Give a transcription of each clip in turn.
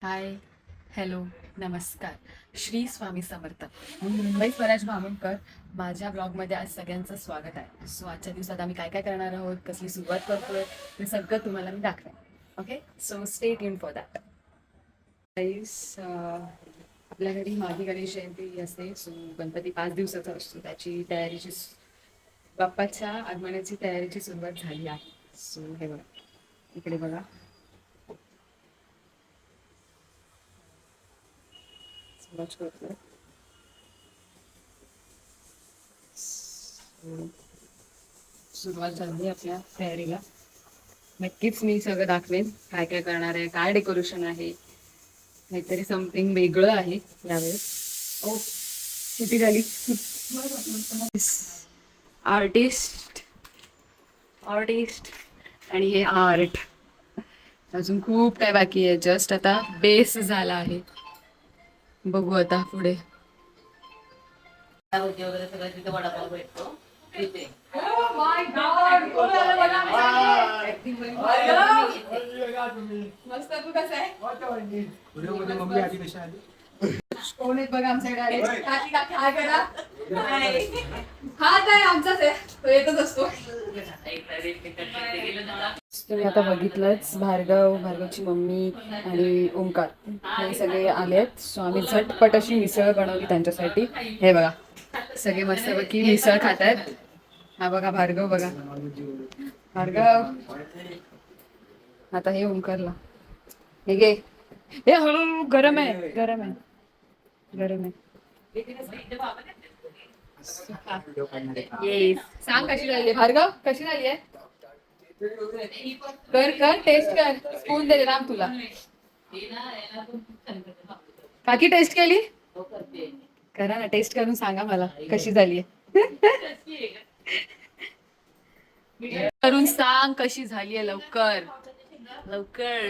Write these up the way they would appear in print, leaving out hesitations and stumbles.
हाय, hello, नमस्कार. श्री स्वामी समर्थ. मी मुंबई स्वराज भामुणकर. माझ्या ब्लॉगमध्ये आज सगळ्यांचं स्वागत आहे. सो आजच्या दिवसात आम्ही काय काय करणार आहोत, कसली सुरुवात करतोय, ते सगळं तुम्हाला मी दाखवेन. Okay, so stay tune for that. आपल्या घरी मागे गणेश जयंती असते. सो गणपती 5 दिवसाचा असतो. त्याची तयारीची बाप्पाच्या आगमनाची तयारीची सुरुवात झाली आहे. सो हे बघा, इकडे बघा. सुरुवात करतोय. सुरुवात झाली आपल्या तयारीला. नक्कीच मी सगळं दाखवेन, काय काय करणार आहे, काय डेकोरेशन आहे. काहीतरी समथिंग वेगळं आहे यावेळेस. ओ, किती झाली. आर्टिस्ट आर्टिस्ट आणि हे आर्ट. अजून खूप काय बाकी आहे. जस्ट आता बेस झाला आहे. बघू आता पुढे. वगैरे सगळं तिथे वडापाव भेटतो तिथे. मस्त. तू कसं आहे? कोण आहेत बघा आमच्याकडे आले. काकी काकी हाय करा. हा काय आमचाच आहे, तो येतच असतो. तुम्ही आता बघितलंच, भार्गवची मम्मी आणि ओंकार हे सगळे आलेत. सो आम्ही झटपट अशी मिसळ बनवली त्यांच्यासाठी. हे बघा, सगळे मस्तपैकी मिसळ खात आहेत. हा बघा भार्गव, बघा भार्गव. आता हे ओंकारला, हे घे. हे हळू, गरम आहे, गरम आहे, गरम आहे. येस, सांग कशी झाली भार्गव, कशी झाली आहे. कर कर, टेस्ट कर. स्पून दे राम तुला. काकी टेस्ट केली. करा ना, टेस्ट करून सांगा मला कशी झाली आहे. करून सांग कशी झाली आहे, लवकर लवकर.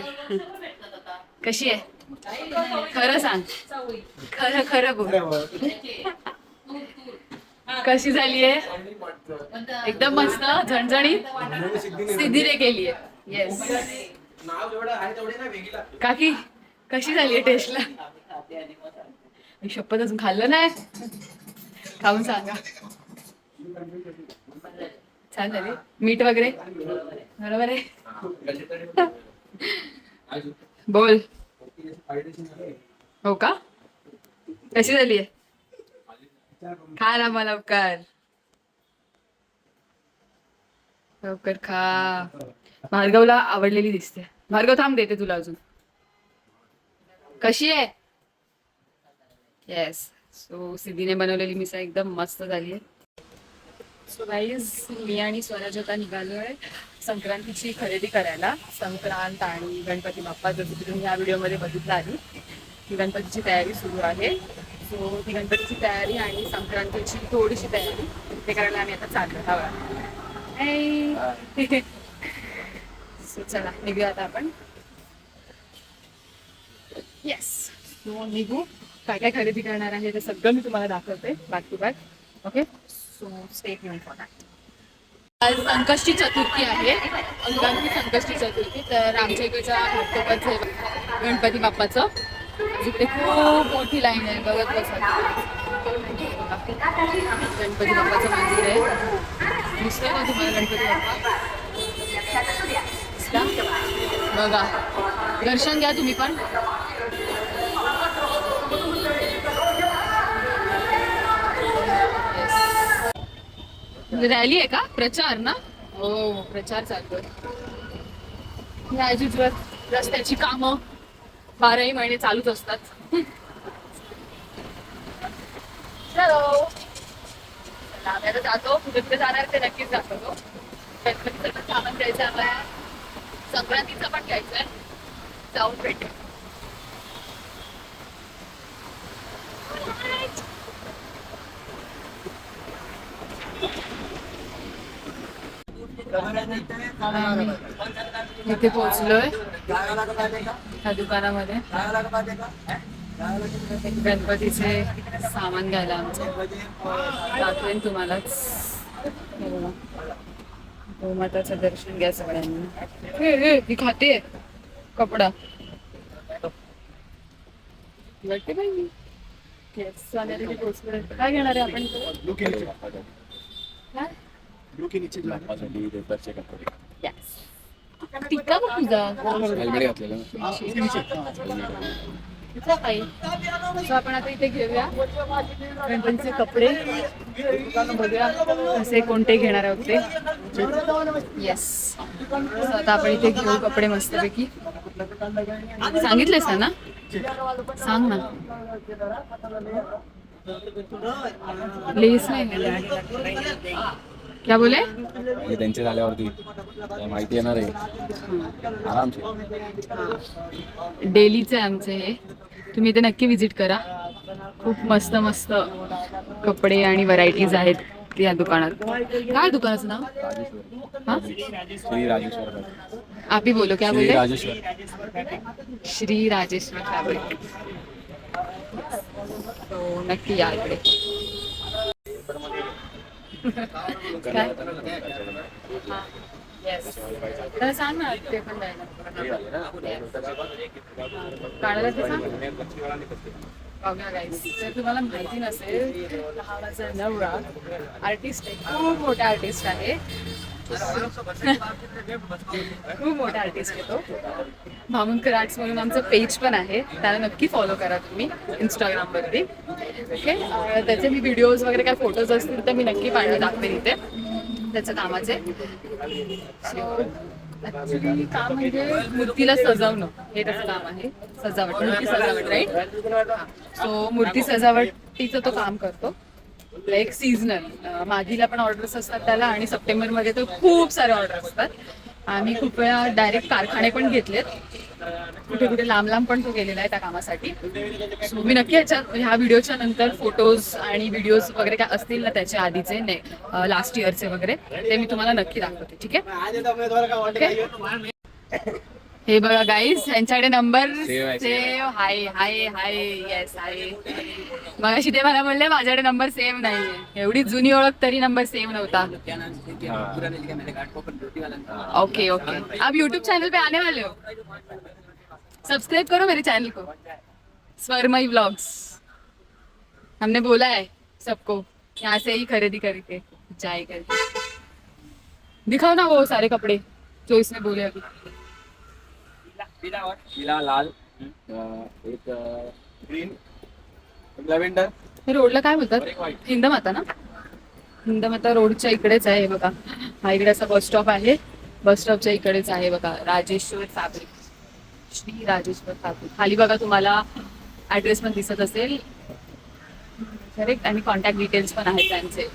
कशी आहे खरं सांग, खरं खरं बोल. कशी झाली आहे. एकदम मस्त, झणझणीत, सिद्धीने केली आहे. येस काकी, कशी झाली आहे टेस्टला. शपथ, अजून खाल्लं नाही. खाऊन सांगा. छान झाली. मीठ वगैरे बरोबर आहे. बोल. हो का, कशी झाली आहे. खा ना मग, लवकर लवकर खा. भार्गवला आवडलेली दिसते. भार्गव थांब, देते तुला अजून. कशी आहे. येस. सो सिद्धीने बनवलेली मिसळ एकदम मस्त झाली आहे. सो गाईज, मी आणि स्वराज आता निघालोय संक्रांतीची खरेदी करायला. संक्रांत आणि गणपती बाप्पा, जसं तुम्ही या व्हिडिओमध्ये बघितलं आधी, की गणपतीची तयारी सुरू आहे. सो ती गणपतीची तयारी आणि संक्रांतीची थोडीशी तयारी ते करायला आम्ही आता चाललो आहोत. सो चला निघूया आता आपण. येस, सो निघू. काय काय खरेदी करणार आहे ते सगळं मी तुम्हाला दाखवते back to back. Okay, so stay tuned for that. आज संकष्टी चतुर्थी आहे, अंगांची संकष्टी चतुर्थी. तर आमच्या इकडच्या घाटकोपरचं गणपती बाप्पाचं इकडे खूप मोठी लाईन आहे, बघत बसा. गणपती बाप्पाचं मंदिर आहे. दिसतंय ना तुम्हाला गणपती बाप्पा. बघा, दर्शन घ्या तुम्ही पण. रॅली आहे का, प्रचार ना. हो, प्रचार चालतोय. रस्त्याची कामं 12ही महिने चालूच असतात. चलो, आम्ही आता जातो. कुठे जाणार ते नक्कीच दाखवतो. गणपतीचं पण सामान घ्यायचं आहे आम्हाला, संक्रांतीचं पण घ्यायचं आहे. जाऊन भेटू. इथे पोहोचलोय ह्या दुकानामध्ये. गणपतीचे सामान घ्यायला आमचं दाखवेन तुम्हालाच. गोमाताचं दर्शन घ्या सगळ्यांनी. ही खाते कपडा. वाटते बाई. Yes, सोन्याला पोचलं. काय घेणार आहे आपण ब्लू के नीचे काय? ब्लू के नीचे बाप्पासाठी देवदारचे कपडे. Yes. टिक्का बघ तुझा. हेल्मेट घातलेलं ना. उसके नीचे. इथं काही. So आपण आता इथे घेऊया गणपतीचे कपडे. बघूया कसे कोणते घेणार आहोत ते. येस. आता आपण इथे घेऊ कपडे मस्तपैकी. सांगितलेस ना? सांग ना. लेस नाही. क्या बोले? हे त्यांचे झाल्यावरती माहिती येणार आहे आरामसे. डेलीचे आहे आमचे हे. तुम्ही इथे नक्की विजिट करा. खूप मस्त मस्त कपडे आणि व्हरायटीज आहेत या दुकानात. काय दुकानाचं नाव? हा? श्री राजेश्वर. आप ही बोलो क्या श्री बोले? राजेश्वर. श्री राजेश्वर फॅब्रिक. तो नक्की या इकडे. काय? हा. Yes. त्याला सांग ना ते पण द्यायला. काढायला ते सांग. बघा गाईस, जर तुम्हाला माहिती नसेल हा माझा नवरा आर्टिस्ट आहे. खूप मोठा आर्टिस्ट आहे. खूप मोठा आर्टिस्ट आहे तो. भामुनकर आर्ट्स म्हणून आमचं पेज पण आहे, त्याला नक्की फॉलो करा तुम्ही इंस्टाग्रामवरती. ओके. त्याचे मी व्हिडिओज वगैरे काय फोटोज असतील तर मी नक्की टाकते इथे त्याच्या कामाचे. सो ऍक्च्युली काम म्हणजे मूर्तीला सजवणं हे त्याचं काम आहे. सजावट, मूर्ती सजावट, राईट. सो मूर्ती सजावटीचं तो काम करतो. लाईक सीझनल मागीला पण ऑर्डर्स असतात त्याला, आणि सप्टेंबरमध्ये तर खूप सारे ऑर्डर असतात. आम्ही खूप वेळा डायरेक्ट कारखाने पण घेतलेत, कुठे कुठे लांब लांब पण तो गेलेला आहे त्या कामासाठी. सो मी नक्की ह्या व्हिडिओच्या नंतर फोटोज आणि व्हिडिओज वगैरे काय असतील ना त्याच्या आधीचे लास्ट इयरचे वगैरे ते मी तुम्हाला नक्की दाखवते. ठीक आहे. हे बघा गाईज, यांच्याकडे number save. Hi hi hi. Yes hi. मगाशी ते मला बोलले माझ्याकडे नंबर सेव्ह नाहीये. एवढी जुनी ओळख तरी नंबर सेव्ह नव्हता. Okay okay. आप यूट्यूब चैनल पे आने वाले हो? सब्सक्राइब करो मेरे चैनल को, स्वरमयी व्लॉग्स. हमने बोला है सबको यहाँ से ही खरीदी करके जाए करके. दिखाओ ना वो सारे कपड़े जो इसने बोले अभी. पीला लाल, एक ग्रीन, लॅव्हेंडर. हे रोडला काय बोलतात? हिंदमाता ना? हिंदमाता रोडच्या इकडेच आहे बघा. हा इकडे असा बस स्टॉप आहे. बस स्टॉपच्या इकडेच आहे बघा राजेश्वर फॅब्रिक. श्री राजेश्वर फॅब्रिक. खाली बघा तुम्हाला ऍड्रेस पण दिसत असेल करेक्ट, आणि कॉन्टॅक्ट डिटेल्स पण आहेत त्यांचे.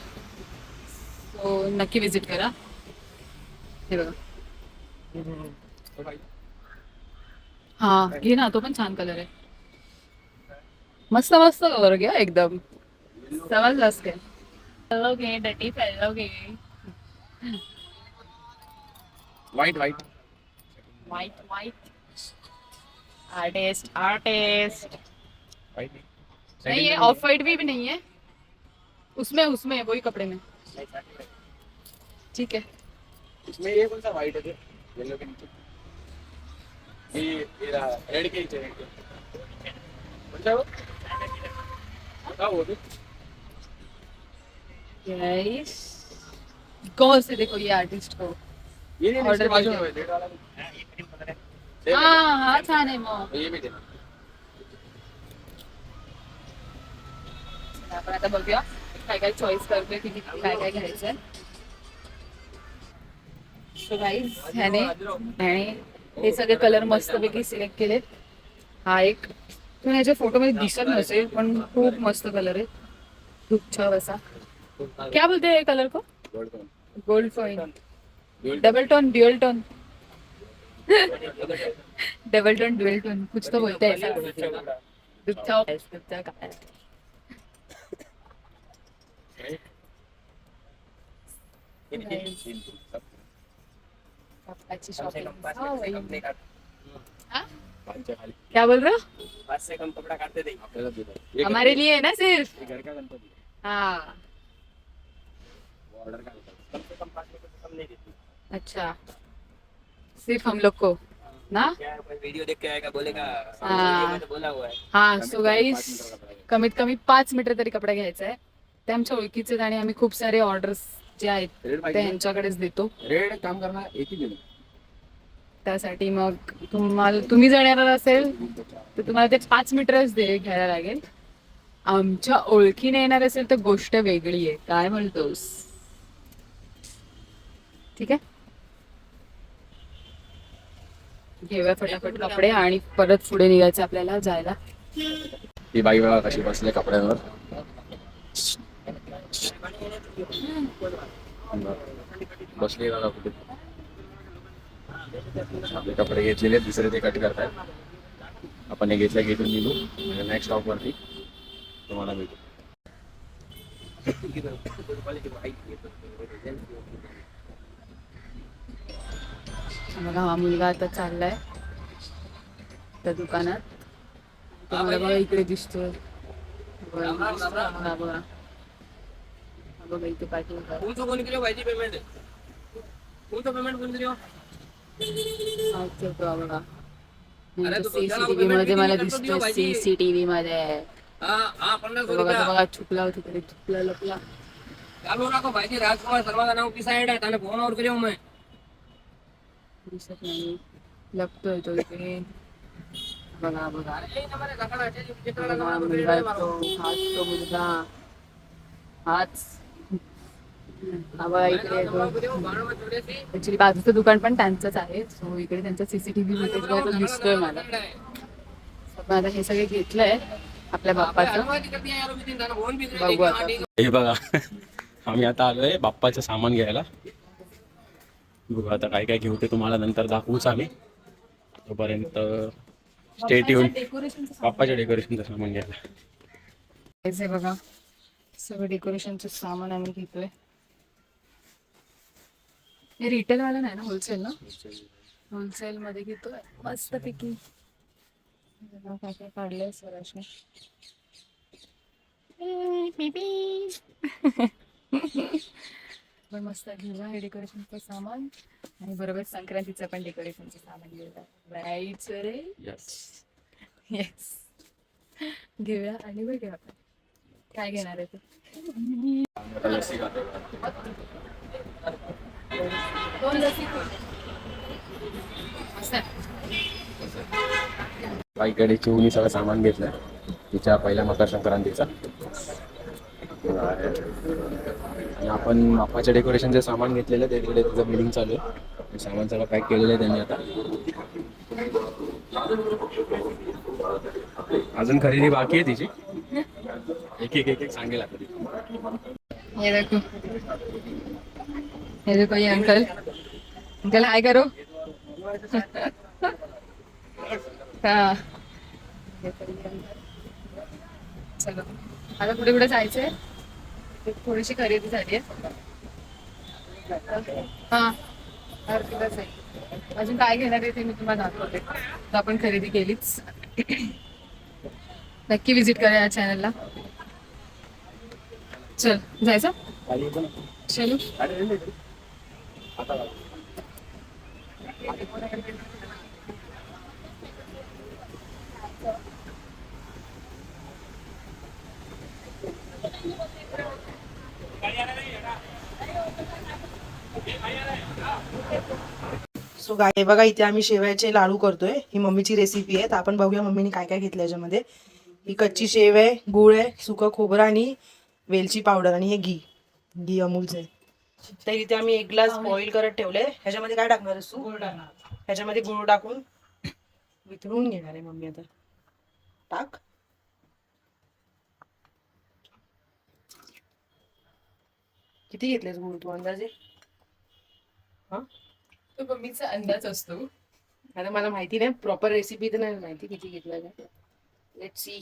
सो नक्की विजिट करा. हे बघा. हा घे ना, तो पण छान कलर आहे. मस्त मस्त कलर घ्या एकदम. समजलास काय? फेलो घे डटी, फेलो घे. White white white white. Artist artist. नहीं है, ऑफ वाइट भी नहीं है. उसमें उसमें वही कपड़े में. ठीक है. इसमें ये कौन सा व्हाइट है? येलो के नीचे ये रेड के नीचे. कौन सा वो? बताओ वो भी. गाइस गौर से देखो ये आर्टिस्ट को. ये नहीं ऑर्डर बाजू में रेड वाला. हाँ हाँ छान आहे मग. ये भी दे. आपण आता बघूया काय काय चॉईस करतोय, किती काय काय घ्यायचंय. सो गाईज ह्याने हे सगळे कलर मस्तपैकी सिलेक्ट केलेत. हा एक तुम्ही ह्याच्या फोटोमध्ये दिसत नसेल पण खूप मस्त कलर आहे. खूप छान असा. क्या बोलते हैं कलर को? Gold coin. Double tone, dual tone. Double tone dual tone कुछ तो बोलते हैं ऐसा. दुपछा काय अच्छी शॉपिंग. क्या बोल रहे हो? 5 से कम कपड़ा काटते नहीं. हमारे लिए है ना सिर्फ. घर का गणपति. हाँ ऑर्डर का कम से कम 5 रुपए से कम नहीं देती. अच्छा, सिर्फ हम लोग को. ना. वीडियो देख के आएगा बोलेगा हा बोला हुआ है. हा सो गाईस कमीत कमी 5 मीटर तरी कपडा घ्यायचा आहे. ते आमच्या ओळखीचे आणि आम्ही खूप सारे ऑर्डर्स जे आहेत ते यांच्याकडेच देतो. रेड काम करना एक ही दिन. त्यासाठी मग तुम्ही जर येणार असेल तर तुम्हाला ते 5 मीटरच घ्यायला लागेल. आमच्या ओळखीने येणार असेल तर गोष्ट वेगळी आहे. काय म्हणतोस? ठीक आहे, घेऊया फटाफट कपडे आणि परत पुढे निघायचं आपल्याला जायला. ही बाई बघा कशी बसले कपड्यांवर. बसली बघा कुठे. आपले कपडे घेतलेले दुसरे ते कट करतायत. आपण हे घेतलं घेऊन निघू म्हणजे नेक्स्ट स्टॉप वरती तुम्हाला भेटू. बघा हा मुलगा आता चाललाय त्या दुकानात. तुम्हाला बघा इकडे दिसतोय. बघा बघा बघा इथे पाठवून बघा सीसीटीव्ही मध्ये मला दिसतोय. सीसीटीव्ही मध्ये बघा तो बघा छुपला होता तिकडे. छुपला लपला. चालू राखो भाई. राजकुमार शर्मा का नाव की साइड है. त्याने फोन और करियो मैं. दिसत नाही. लपतोय तो इकडे. बघा बघा बघा मुलगा तो. हाच तो मुलगा. हाच हा बघा इकडे ऍक्च्युली बाजूचं दुकान पण त्यांचंच आहे. सो इकडे त्यांचा सीसीटीव्ही फुटेज तो दिसतोय मला. पण आता हे सगळे घेतलंय आपल्या बाप्पाचं. बघू आता. हे बघा आम्ही आता आलोय बाप्पाचं सामान घ्यायला. बघू आता काय काय घेऊ ते तुम्हाला नंतर दाखवूच आम्ही. तोपर्यंत स्टे ट्यून. बाप्पाच्या डेकोरेशनचं सामान घ्यायला. हे बघा सगळं डेकोरेशनचं सामान आम्ही घेतोय. हे रिटेल वाला नाही ना, होलसेल ना. होलसेल मध्ये घेतोय मस्त पैकी. काय काय काढलंय स्वराजने. पण मस्त घेऊया हे डेकोरेशनचं सामान आणि बरोबर संक्रांतीचं पण डेकोरेशनचं सामान घेऊया. राईट रे. येस घेऊया आणि बघूया आपण काय घेणार आहे ते. बाईकडे चिवणी सगळं सामान घेतलं तिच्या पहिल्या मकर संक्रांतीचा. आणि आपण बाप्पाच्या डेकोरेशनचं सामान घेतलेलं ते तिकडे तिचं बिलिंग चालू आहे. सामान सगळं पॅक केलेलं आहे त्यांनी आता. अजून खरेदी बाकी आहे तिची. एक एक सांगेल आता ती. ये देखो, ये देखो ये अंकल. अंकल हाय करो. हा चलो आता कुठे कुठे जायचंय. थोडीशी खरेदी झाली आहे. हा अर्धीच आहे. अजून काय घेणार आहे ते मी तुम्हाला दाखवते. तर आपण खरेदी केलीच. नक्की विजिट करा या चॅनलला. चल जायचं. चलो सो गाय बघा इथे आम्ही शेवयाचे लाडू करतोय. ही मम्मीची रेसिपी आहे. तर आपण बघूया मम्मीने काय काय घेतलं याच्यामध्ये. ही कच्ची शेव आहे, गूळ आहे, सुकं खोबरं आणि वेलची पावडर आणि हे घी अमूलचं आहे. तर इथे आम्ही 1 ग्लास बॉईल करत ठेवले. ह्याच्यामध्ये काय टाकणार आहेस तू? ह्याच्यामध्ये गूळ टाकून वितळून घेणार आहे मम्मी आता. टाक. किती घेतलेस गूळ तू अंदाजे? हा तो मम्मीचा अंदाज असतो. आता मला माहिती नाही प्रॉपर रेसिपी तर नाही माहिती किती घेतलं. Let see.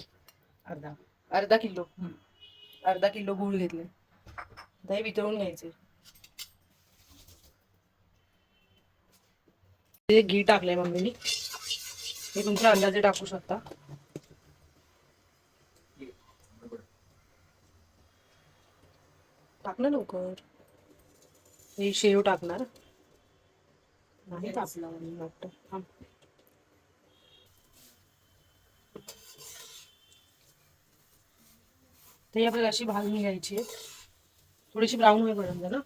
अर्धा किलो. अर्धा किलो गूळ घेतले. दही वितळून घ्यायचे. घी टाकलंय मम्मीनी. हे तुमच्या अंदाजे टाकू शकता. टाक ना लवकर. हे शेव टाकणार नाही. टाकला वाटतं. तर ही आपल्याला अशी भाजून घ्यायची आहे, थोडीशी ब्राऊन होईपर्यंत ना.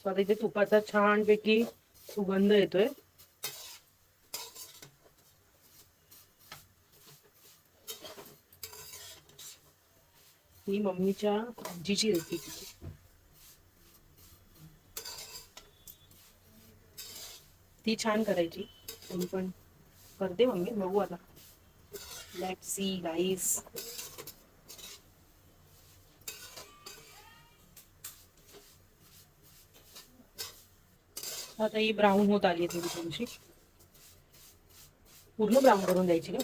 आता इथे तुपाचा छानपैकी सुगंध येतोय. ही मम्मीच्या आजीची रेसिपी, ती छान करायची. मी पण करते मम्मी, बघू आता. लेट्स सी गाईस. आता ही ब्राऊन होत आली आहे थोडीशी. पूर्ण ब्राऊन करून द्यायची का?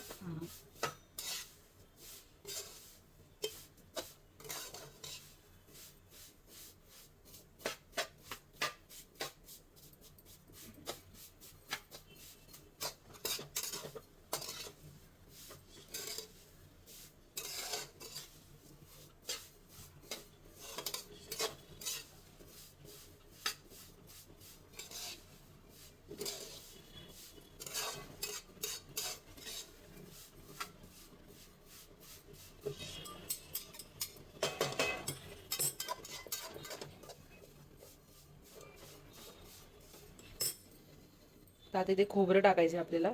तर आता इथे खोबरं टाकायचं आपल्याला.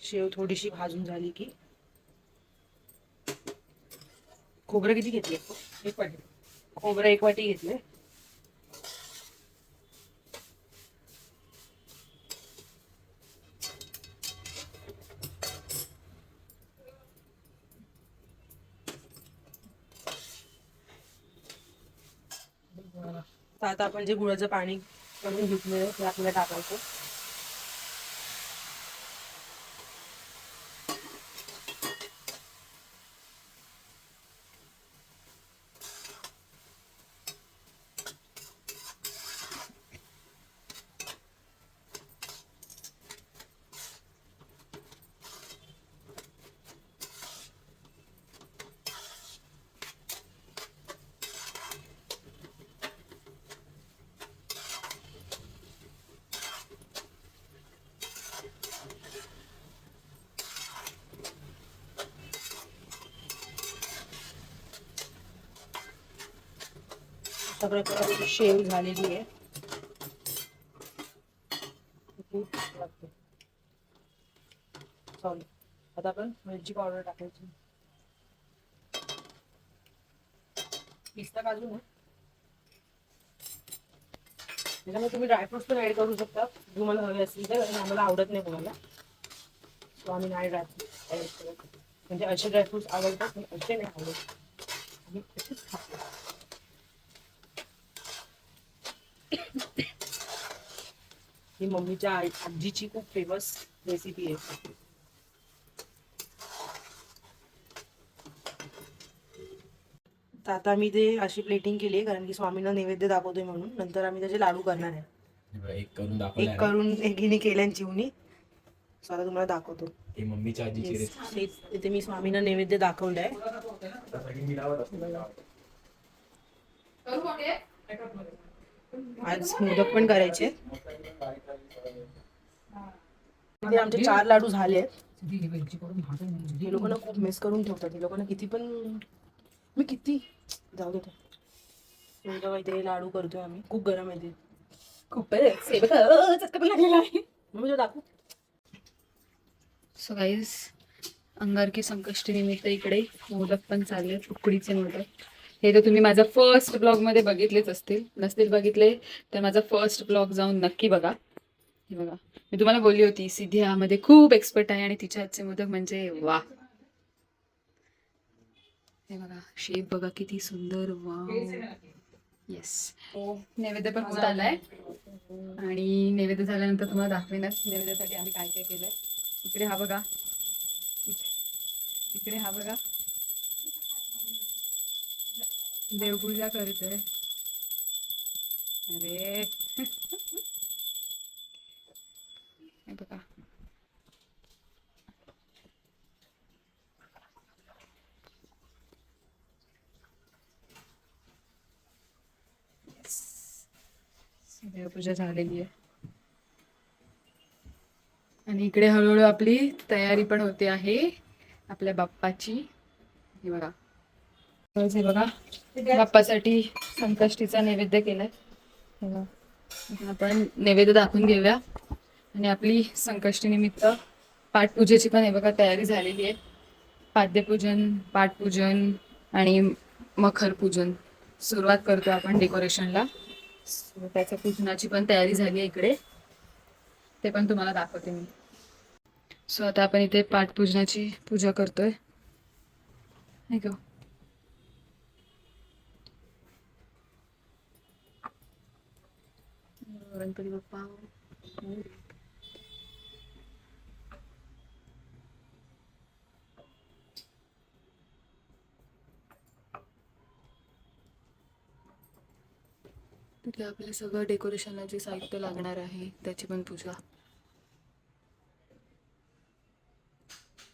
शेव थोडीशी भाजून झाली की. खोबरं किती घेतले? 1 वाटी. खोबरं 1 वाटी घेतले. तर आता आपण जे गुळाचं पाणी करून घेतलेलं ते आपल्याला टाकायचं. अशा प्रकारे शेव झालेली आहे. खूप लागते. सॉरी. आता आपण वेलची पावडर टाकायची. पिस्ता काजू ना, त्याच्यामुळे तुम्ही ड्रायफ्रुट्स पण ऍड करू शकता तुम्हाला हवे असतील तर. आणि आम्हाला आवडत नाही कोणाला, तो आम्ही नाही ड्रायफ्रुट्स ऍड करत. म्हणजे असे ड्रायफ्रुट्स आवडतात पण असे नाही आवडत. आम्ही असेच खातो. ही मम्मीच्या आजीची खूप फेमस रेसिपी आहे. तर आता मी ते अशी प्लेटिंग केली आहे कारण की स्वामींना नैवेद्य दाखवतोय म्हणून. नंतर आम्ही त्याचे लाडू करणार आहे. एक करून एक दाखवलं करून एकीने केल्या चिवणी. सो आता तुम्हाला दाखवतो. ही मम्मीच्या आजीची रेसिपी. इथे मी स्वामींना नैवेद्य दाखवलंय. आज मोदक पण करायचे. इथे आमचे 4 लाडू झाले. हे लोकांना खूप मिस करून ठेवतात. हे लोकांना किती पण मी किती जाऊ देतो. इथे लाडू करतोय आम्ही. खूप गरम आहे ते. खूप चटका पण लागलेला आहे. मग मी दाखवू. सो गाईज, अंगारकी संकष्टी निमित्त इकडे मोदक पण चालले, उकडीचे मोदक. हे तर तुम्ही माझा फर्स्ट ब्लॉगमध्ये बघितलेच असतील. नसतील बघितले तर माझा फर्स्ट ब्लॉग जाऊन नक्की बघा. हे बघा, मी तुम्हाला बोलली होती सिद्धी यामध्ये खूप एक्सपर्ट आहे आणि तिच्या हातचे मोदक म्हणजे वा. हे बघा, शेप बघा किती सुंदर. वा. येस. नैवेद्य पण होत आलाय आणि नैवेद्य झाल्यानंतर तुम्हाला दाखवेनच नैवेद्यासाठी आम्ही काय काय केलंय. इकडे हा बघा, इकडे हा बघा, देवपूजा करतोय. अरे हे बघा, देवपूजा झालेली आहे आणि इकडे हळूहळू आपली तयारी पण होते आहे. आपल्या बाप्पाची, हे बघा. हे बघा, बाप्पासाठी संकष्टीचा नैवेद्य केलाय. हे बघा. आता आपण नैवेद्य दाखवून घेऊया आणि आपली संकष्टी निमित्त पाठपूजेची पण हे बघा तयारी झालेली आहे. पाद्यपूजन, पाठपूजन आणि मखर पूजन सुरुवात करतो आपण डेकोरेशनला. त्याच्या पूजनाची पण तयारी झाली आहे इकडे, ते पण तुम्हाला दाखवते मी. सो आता आपण इथे पाठपूजनाची पूजा करतोय. नाही का? गणपती बाप्पा तिथे आपलं सगळं डेकोरेशनला जे साहित्य लागणार आहे त्याची पण पूजा.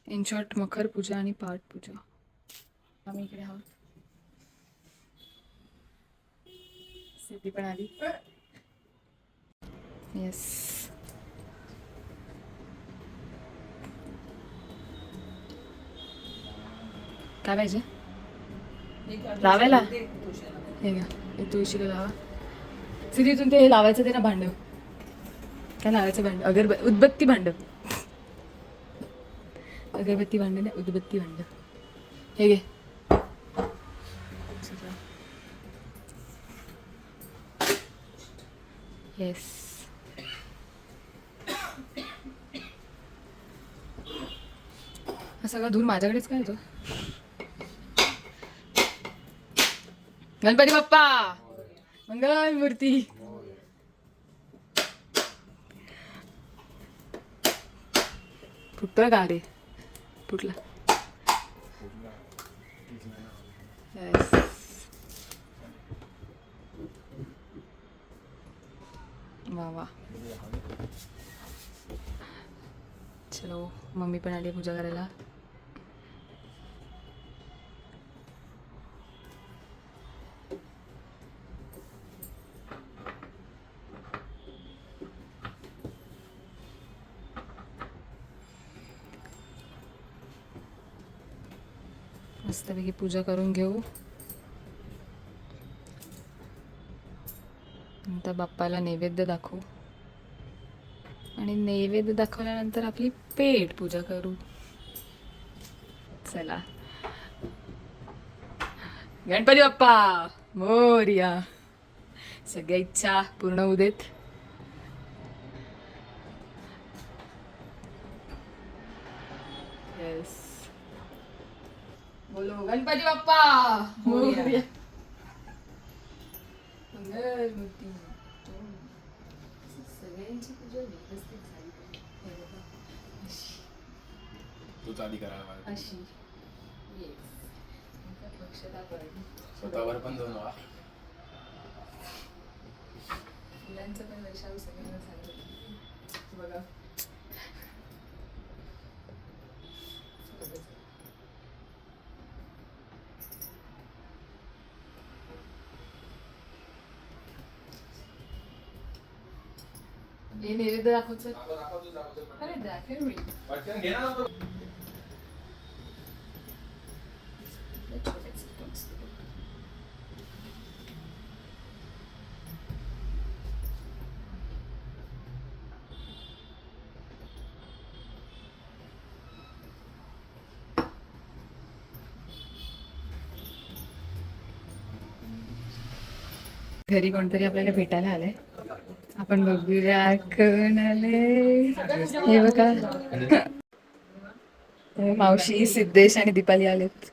इन शॉर्ट मखर पूजा आणि पाठ पूजा. आम्ही इकडे आहोत. सिद्धी पण आली. येस. काय पाहिजे लावायला? हे घ्या, हे तुळशीला लावा. सिद्धीतून ते लावायचं ते ना भांड, काय लावायचं भांड? उदबत्ती भांड. अगरबत्ती भांड नाही, उदबत्ती भांड. हे घे. येस. हा सगळा धूर माझ्याकडेच काय येतो? गणपती बाप्पा मंगल मूर्ती. फुटतोय का रे? फुटला. Yes. वा वा. चलो, मम्मी पण आली पूजा करायला. मस्तपैकी पूजा करून घेऊ. नंतर बाप्पाला नैवेद्य दाखवू आणि नैवेद्य दाखवल्यानंतर आपली पेट पूजा करू. चला, गणपती बाप्पा मोरया. सगळ्या इच्छा पूर्ण होऊ देत. येस. बोलो गणपती बाप्पा मोरया. मंगल मूर्ती. सगळ्यांची पूजा व्यवस्थित झाली. तूच आधी करायला पाहिजे. अशी. येस. पक्षता पण स्वतःवर पण जाऊन वा. मुलांचं पण वर्षाव सगळ्यांना सांगितलं बघा. हे नैवेद्य दाखवचं. अरे दाखव मी. घरी कोणतरी आपल्याला भेटायला आलंय. आपण बघूया कोण आले. हे बघा, मावशी, सिद्धेश आणि दीपाली आलेत.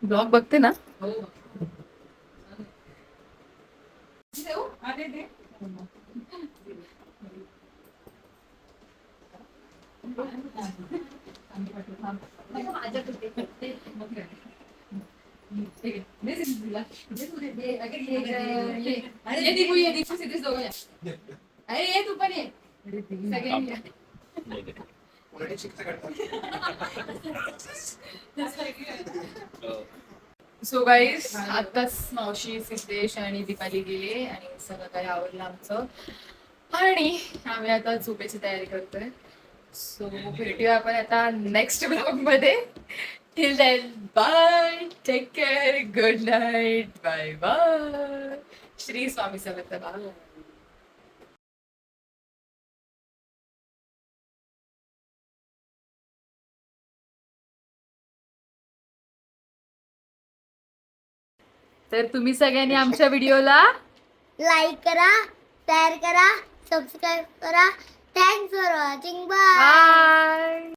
ब्लॉग बघते ना. अरे ये तू पण ये. सो गाईस, आताच मावशी, सिद्धेश आणि दीपाली गेले आणि सगळं काही आवडलं आमचं. आणि आम्ही आता झोपेची तयारी करतोय. सो भेटूया आपण आता नेक्स्ट ब्लॉग मध्ये. Till then bye, take care, good night, bye bye. Shri Swami Samarth. Bye. तर तुम्ही सगळ्यांनी आमच्या व्हिडिओला लाईक करा, शेअर करा, सबस्क्राईब करा. Thanks for watching. Bye. Bye.